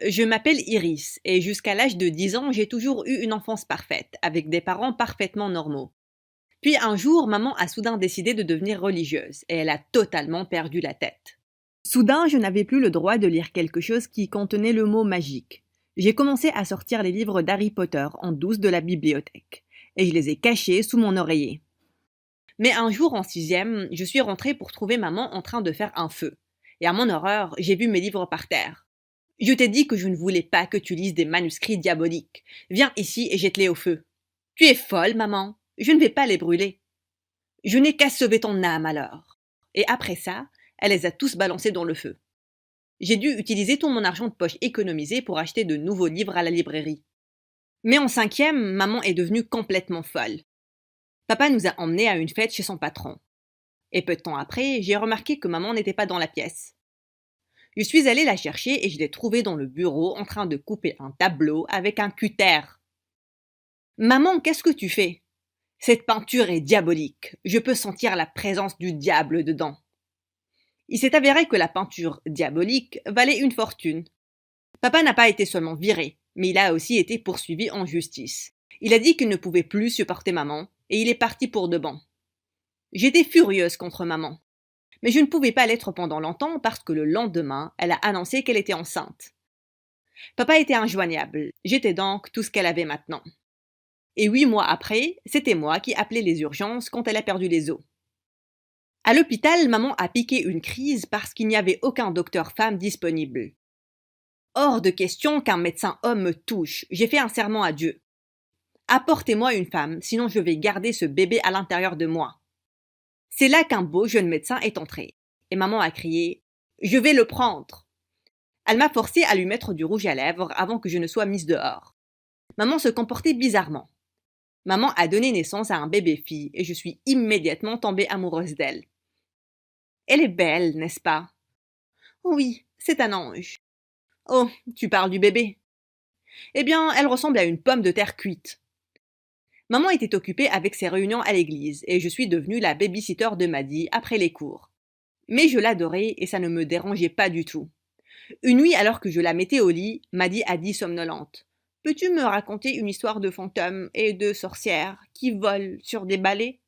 Je m'appelle Iris et jusqu'à l'âge de 10 ans, j'ai toujours eu une enfance parfaite, avec des parents parfaitement normaux. Puis un jour, maman a soudain décidé de devenir religieuse et elle a totalement perdu la tête. Soudain, je n'avais plus le droit de lire quelque chose qui contenait le mot magique. J'ai commencé à sortir les livres d'Harry Potter en douce de la bibliothèque et je les ai cachés sous mon oreiller. Mais un jour en sixième, je suis rentrée pour trouver maman en train de faire un feu. Et à mon horreur, j'ai vu mes livres par terre. Je t'ai dit que je ne voulais pas que tu lises des manuscrits diaboliques. Viens ici et jette-les au feu. Tu es folle, maman. Je ne vais pas les brûler. Je n'ai qu'à sauver ton âme alors. Et après ça, elle les a tous balancés dans le feu. J'ai dû utiliser tout mon argent de poche économisé pour acheter de nouveaux livres à la librairie. Mais en cinquième, maman est devenue complètement folle. Papa nous a emmenés à une fête chez son patron. Et peu de temps après, j'ai remarqué que maman n'était pas dans la pièce. Je suis allée la chercher et je l'ai trouvée dans le bureau en train de couper un tableau avec un cutter. Maman, qu'est-ce que tu fais? Cette peinture est diabolique. Je peux sentir la présence du diable dedans. Il s'est avéré que la peinture diabolique valait une fortune. Papa n'a pas été seulement viré, mais il a aussi été poursuivi en justice. Il a dit qu'il ne pouvait plus supporter maman et il est parti pour de bon. J'étais furieuse contre maman. Mais je ne pouvais pas l'être pendant longtemps parce que le lendemain, elle a annoncé qu'elle était enceinte. Papa était injoignable. J'étais donc tout ce qu'elle avait maintenant. Et 8 mois après, c'était moi qui appelais les urgences quand elle a perdu les os. À l'hôpital, maman a piqué une crise parce qu'il n'y avait aucun docteur femme disponible. Hors de question qu'un médecin homme me touche. J'ai fait un serment à Dieu. Apportez-moi une femme, sinon je vais garder ce bébé à l'intérieur de moi. C'est là qu'un beau jeune médecin est entré. Et maman a crié « Je vais le prendre !» Elle m'a forcé à lui mettre du rouge à lèvres avant que je ne sois mise dehors. Maman se comportait bizarrement. Maman a donné naissance à un bébé-fille et je suis immédiatement tombée amoureuse d'elle. Elle est belle, n'est-ce pas? Oui, c'est un ange. Oh, tu parles du bébé. Eh bien, elle ressemble à une pomme de terre cuite. Maman était occupée avec ses réunions à l'église et je suis devenue la baby-sitter de Maddy après les cours. Mais je l'adorais et ça ne me dérangeait pas du tout. Une nuit, alors que je la mettais au lit, Maddy a dit somnolente « Peux-tu me raconter une histoire de fantômes et de sorcières qui volent sur des balais ?»«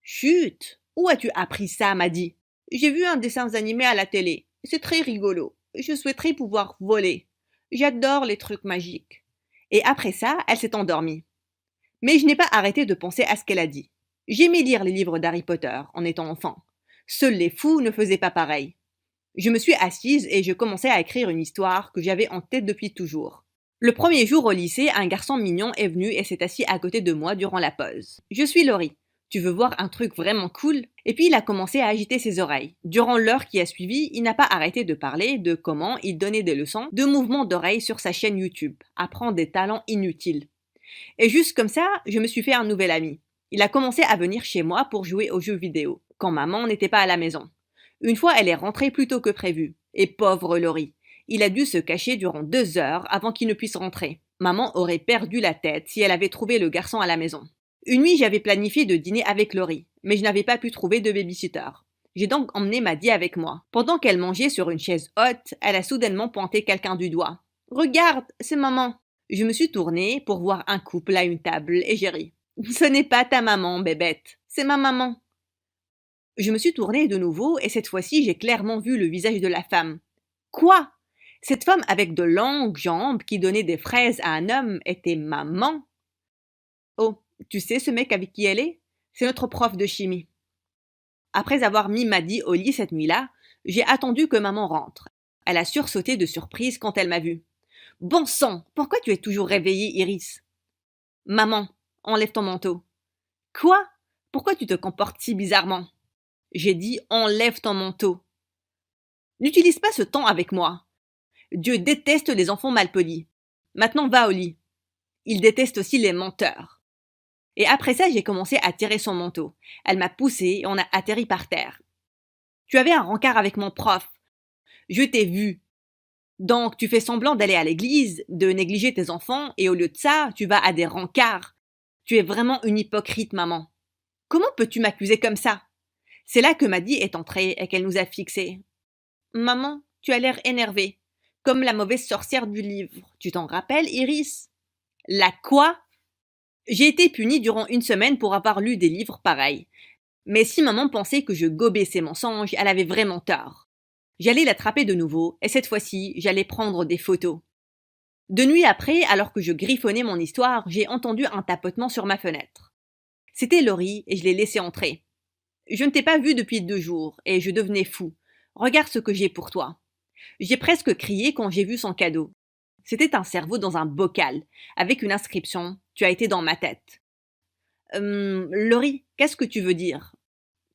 Chut! Où as-tu appris ça, Maddy ? J'ai vu un dessin animé à la télé. C'est très rigolo. Je souhaiterais pouvoir voler. J'adore les trucs magiques. » Et après ça, elle s'est endormie. Mais je n'ai pas arrêté de penser à ce qu'elle a dit. J'aimais lire les livres d'Harry Potter en étant enfant. Seuls les fous ne faisaient pas pareil. Je me suis assise et je commençais à écrire une histoire que j'avais en tête depuis toujours. Le premier jour au lycée, un garçon mignon est venu et s'est assis à côté de moi durant la pause. « Je suis Laurie. Tu veux voir un truc vraiment cool ?» Et puis il a commencé à agiter ses oreilles. Durant l'heure qui a suivi, il n'a pas arrêté de parler de comment il donnait des leçons de mouvements d'oreilles sur sa chaîne YouTube. Apprendre des talents inutiles. Et juste comme ça, je me suis fait un nouvel ami. Il a commencé à venir chez moi pour jouer aux jeux vidéo, quand maman n'était pas à la maison. Une fois, elle est rentrée plus tôt que prévu. Et pauvre Laurie, il a dû se cacher durant 2 heures avant qu'il ne puisse rentrer. Maman aurait perdu la tête si elle avait trouvé le garçon à la maison. Une nuit, j'avais planifié de dîner avec Laurie, mais je n'avais pas pu trouver de babysitter. J'ai donc emmené Maddy avec moi. Pendant qu'elle mangeait sur une chaise haute, elle a soudainement pointé quelqu'un du doigt. « Regarde, c'est maman !» Je me suis tournée pour voir un couple à une table et j'ai ri. « Ce n'est pas ta maman, bébête, c'est ma maman. » Je me suis tournée de nouveau et cette fois-ci, j'ai clairement vu le visage de la femme. Quoi? Cette femme avec de longues jambes qui donnait des fraises à un homme était maman? Oh, tu sais ce mec avec qui elle est? C'est notre prof de chimie. Après avoir mis Maddy au lit cette nuit-là, j'ai attendu que maman rentre. Elle a sursauté de surprise quand elle m'a vue. « Bon sang, pourquoi tu es toujours réveillée, Iris ?»« Maman, enlève ton manteau. »« Quoi? Pourquoi tu te comportes si bizarrement ?» J'ai dit « enlève ton manteau. » N'utilise pas ce ton avec moi. Dieu déteste les enfants malpolis. Maintenant va au lit. Il déteste aussi les menteurs. Et après ça, j'ai commencé à tirer son manteau. Elle m'a poussée et on a atterri par terre. Tu avais un rencard avec mon prof. Je t'ai vu. Donc, tu fais semblant d'aller à l'église, de négliger tes enfants, et au lieu de ça, tu vas à des rencarts. Tu es vraiment une hypocrite, maman. Comment peux-tu m'accuser comme ça? C'est là que Maddy est entrée et qu'elle nous a fixés. Maman, tu as l'air énervée. Comme la mauvaise sorcière du livre. Tu t'en rappelles, Iris? La quoi? J'ai été punie durant une semaine pour avoir lu des livres pareils. Mais si maman pensait que je gobais ses mensonges, elle avait vraiment tort. J'allais l'attraper de nouveau, et cette fois-ci, j'allais prendre des photos. De nuit après, alors que je griffonnais mon histoire, j'ai entendu un tapotement sur ma fenêtre. C'était Laurie, et je l'ai laissé entrer. Je ne t'ai pas vu depuis 2 jours, et je devenais fou. Regarde ce que j'ai pour toi. J'ai presque crié quand j'ai vu son cadeau. C'était un cerveau dans un bocal, avec une inscription « Tu as été dans ma tête ». Laurie, qu'est-ce que tu veux dire?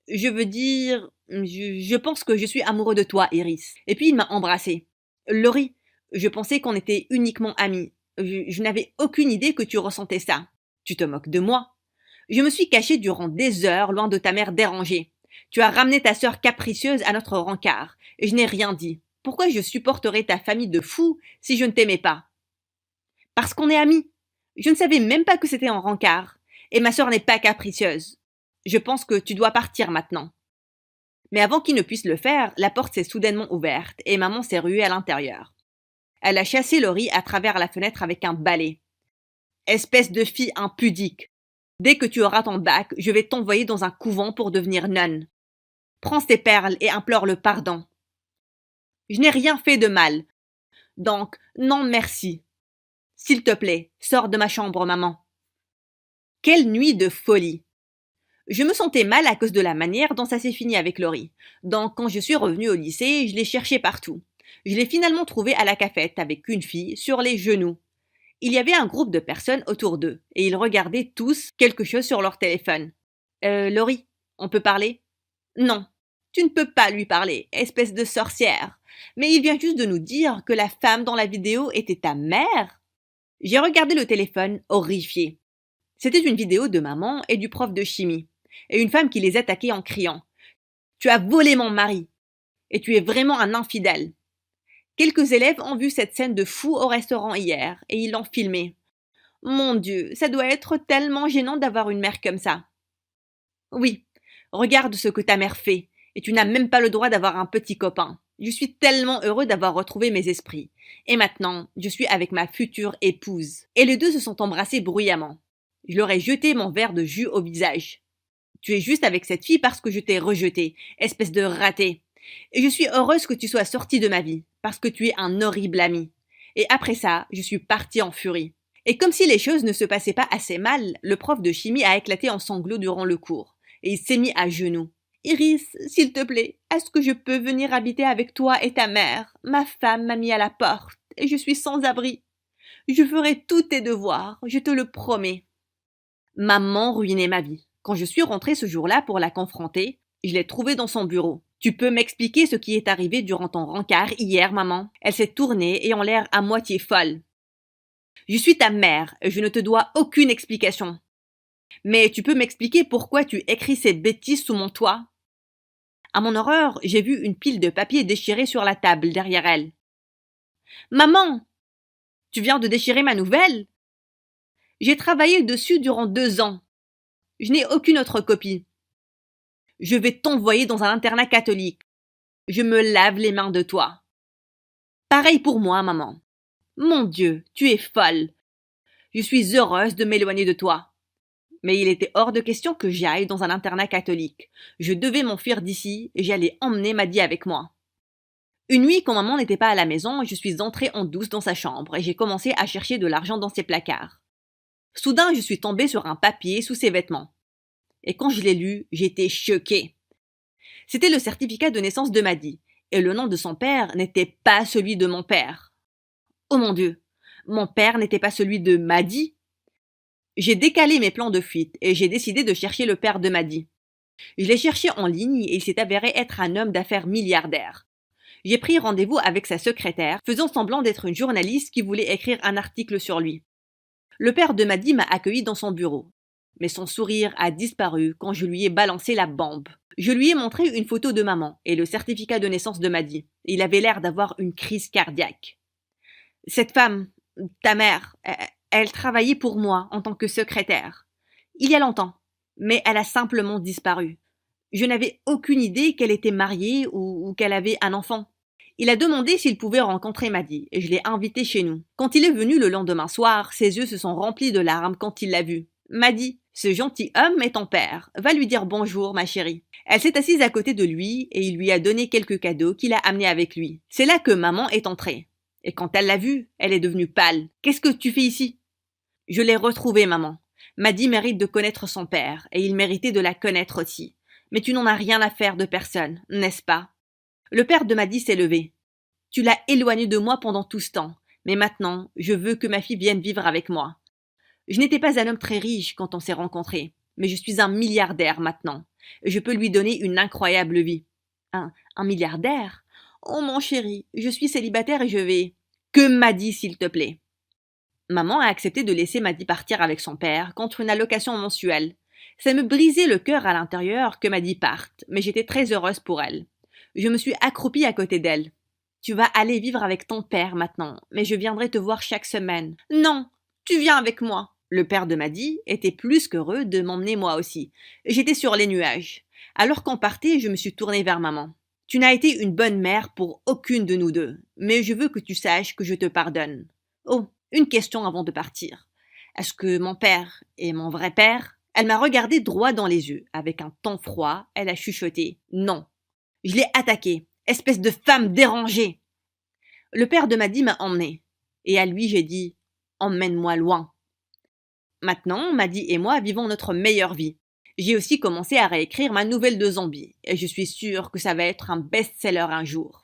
Je veux dire, je pense que je suis amoureux de toi, Iris. Et puis il m'a embrassée. Laurie, je pensais qu'on était uniquement amis. Je n'avais aucune idée que tu ressentais ça. Tu te moques de moi. Je me suis cachée durant des heures loin de ta mère dérangée. Tu as ramené ta sœur capricieuse à notre rencard, et je n'ai rien dit. Pourquoi je supporterais ta famille de fous si je ne t'aimais pas? Parce qu'on est amis. Je ne savais même pas que c'était en rencard. Et ma sœur n'est pas capricieuse. Je pense que tu dois partir maintenant. Mais avant qu'il ne puisse le faire, la porte s'est soudainement ouverte et maman s'est ruée à l'intérieur. Elle a chassé Laurie à travers la fenêtre avec un balai. Espèce de fille impudique. Dès que tu auras ton bac, je vais t'envoyer dans un couvent pour devenir nonne. Prends ces perles et implore le pardon. Je n'ai rien fait de mal. Donc, non merci. S'il te plaît, sors de ma chambre, maman. Quelle nuit de folie! Je me sentais mal à cause de la manière dont ça s'est fini avec Laurie. Donc, quand je suis revenue au lycée, je l'ai cherché partout. Je l'ai finalement trouvé à la cafette avec une fille sur les genoux. Il y avait un groupe de personnes autour d'eux et ils regardaient tous quelque chose sur leur téléphone. Laurie, on peut parler? Non, tu ne peux pas lui parler, espèce de sorcière. Mais il vient juste de nous dire que la femme dans la vidéo était ta mère. J'ai regardé le téléphone, horrifiée. C'était une vidéo de maman et du prof de chimie, et une femme qui les attaquait en criant « Tu as volé mon mari, et tu es vraiment un infidèle ». Quelques élèves ont vu cette scène de fou au restaurant hier, et ils l'ont filmée. Mon Dieu, ça doit être tellement gênant d'avoir une mère comme ça. Oui, regarde ce que ta mère fait, et tu n'as même pas le droit d'avoir un petit copain. Je suis tellement heureux d'avoir retrouvé mes esprits. Et maintenant, je suis avec ma future épouse. Et les deux se sont embrassés bruyamment. Je leur ai jeté mon verre de jus au visage. Tu es juste avec cette fille parce que je t'ai rejeté, espèce de raté. Et je suis heureuse que tu sois sortie de ma vie, parce que tu es un horrible ami. Et après ça, je suis partie en furie. Et comme si les choses ne se passaient pas assez mal, le prof de chimie a éclaté en sanglots durant le cours. Et il s'est mis à genoux. Iris, s'il te plaît, est-ce que je peux venir habiter avec toi et ta mère? Ma femme m'a mis à la porte, et je suis sans abri. Je ferai tous tes devoirs, je te le promets. Maman ruinait ma vie. Quand je suis rentrée ce jour-là pour la confronter, je l'ai trouvée dans son bureau. Tu peux m'expliquer ce qui est arrivé durant ton rencard hier, maman? Elle s'est tournée et en l'air à moitié folle. Je suis ta mère et je ne te dois aucune explication. Mais tu peux m'expliquer pourquoi tu écris ces bêtises sous mon toit? À mon horreur, j'ai vu une pile de papier déchirée sur la table derrière elle. Maman! Tu viens de déchirer ma nouvelle? J'ai travaillé dessus durant 2 ans. Je n'ai aucune autre copie. Je vais t'envoyer dans un internat catholique. Je me lave les mains de toi. Pareil pour moi, maman. Mon Dieu, tu es folle. Je suis heureuse de m'éloigner de toi. Mais il était hors de question que j'aille dans un internat catholique. Je devais m'enfuir d'ici et j'allais emmener Maddy avec moi. Une nuit, quand maman n'était pas à la maison, je suis entrée en douce dans sa chambre et j'ai commencé à chercher de l'argent dans ses placards. Soudain, je suis tombée sur un papier sous ses vêtements. Et quand je l'ai lu, j'étais choquée. C'était le certificat de naissance de Maddy, et le nom de son père n'était pas celui de mon père. Oh mon Dieu, mon père n'était pas celui de Maddy? J'ai décalé mes plans de fuite et j'ai décidé de chercher le père de Maddy. Je l'ai cherché en ligne et il s'est avéré être un homme d'affaires milliardaire. J'ai pris rendez-vous avec sa secrétaire, faisant semblant d'être une journaliste qui voulait écrire un article sur lui. Le père de Maddy m'a accueilli dans son bureau. Mais son sourire a disparu quand je lui ai balancé la bombe. Je lui ai montré une photo de maman et le certificat de naissance de Maddy. Il avait l'air d'avoir une crise cardiaque. Cette femme, ta mère, elle travaillait pour moi en tant que secrétaire. Il y a longtemps, mais elle a simplement disparu. Je n'avais aucune idée qu'elle était mariée ou qu'elle avait un enfant. Il a demandé s'il pouvait rencontrer Maddy et je l'ai invité chez nous. Quand il est venu le lendemain soir, ses yeux se sont remplis de larmes quand il l'a vu. Maddy, ce gentil homme est ton père. Va lui dire bonjour, ma chérie. Elle s'est assise à côté de lui et il lui a donné quelques cadeaux qu'il a amenés avec lui. C'est là que maman est entrée. Et quand elle l'a vu, elle est devenue pâle. Qu'est-ce que tu fais ici? Je l'ai retrouvé, maman. Maddy mérite de connaître son père et il méritait de la connaître aussi. Mais tu n'en as rien à faire de personne, n'est-ce pas? Le père de Maddy s'est levé. Tu l'as éloigné de moi pendant tout ce temps, mais maintenant, je veux que ma fille vienne vivre avec moi. Je n'étais pas un homme très riche quand on s'est rencontrés, mais je suis un milliardaire maintenant. Je peux lui donner une incroyable vie. Un milliardaire? Oh mon chéri, je suis célibataire et je vais. Que Maddy, s'il te plaît. Maman a accepté de laisser Maddy partir avec son père contre une allocation mensuelle. Ça me brisait le cœur à l'intérieur que Maddy parte, mais j'étais très heureuse pour elle. Je me suis accroupie à côté d'elle. Tu vas aller vivre avec ton père maintenant, mais je viendrai te voir chaque semaine. Non, tu viens avec moi. Le père de Maddy était plus qu'heureux de m'emmener moi aussi. J'étais sur les nuages. Alors qu'on partait, je me suis tournée vers maman. Tu n'as été une bonne mère pour aucune de nous deux, mais je veux que tu saches que je te pardonne. Oh, une question avant de partir. Est-ce que mon père est mon vrai père? Elle m'a regardé droit dans les yeux. Avec un ton froid, elle a chuchoté. Non. Je l'ai attaqué. Espèce de femme dérangée. Le père de Maddy m'a emmené. Et à lui, j'ai dit emmène-moi loin. Maintenant, Maddy et moi vivons notre meilleure vie. J'ai aussi commencé à réécrire ma nouvelle de zombie. Et je suis sûre que ça va être un best-seller un jour.